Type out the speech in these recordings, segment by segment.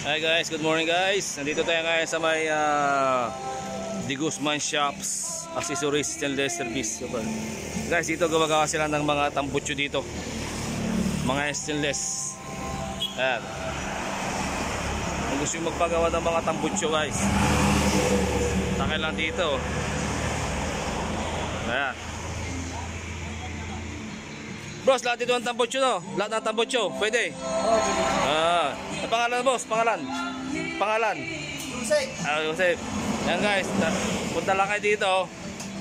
Hi guys, good morning guys. Nandito tayo ngayon sa may De Guzman Shops Accessories Stainless Service. Guys, dito gumagawa sila ng mga tambutso dito. Mga stainless. Ayan. Kung gusto yung magpagawa ng mga tambutso guys, takay lang dito. Ayan. Boss, lahat dito ang tambutso, no? Lahat ng tambutso, pwede? Ang pangalan, boss, pangalan? Joseph. Joseph. Yan guys, punta lang kayo dito.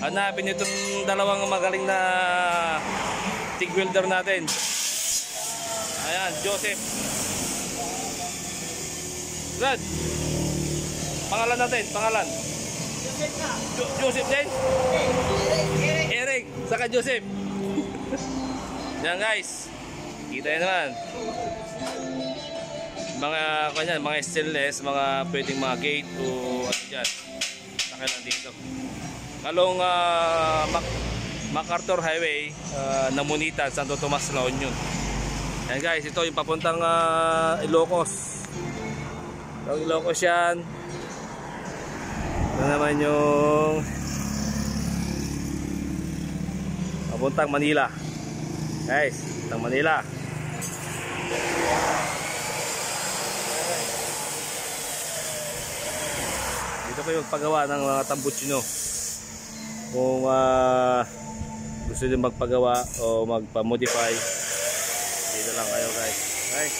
Hanapin nyo itong dalawang magaling na TIG welder natin. Ayan, Joseph. Brad, pangalan natin, pangalan? Joseph na. Joseph din? Eric. Saka Joseph. Yan guys, kita nyo naman mga stainless, mga pwedeng mga gate o ano dyan, sakay lang dito kalong MacArthur Highway, Namunitan, Santo Tomas, La Union. Yan guys, ito yung papuntang Ilocos. Ilocos yan. Ito naman yung papuntang Manila guys, papuntang Manila. Dito kayo magpagawa ng mga tambutso nyo. Kung gusto nyo magpagawa o magpa-modify, dito lang kayo guys. Okay?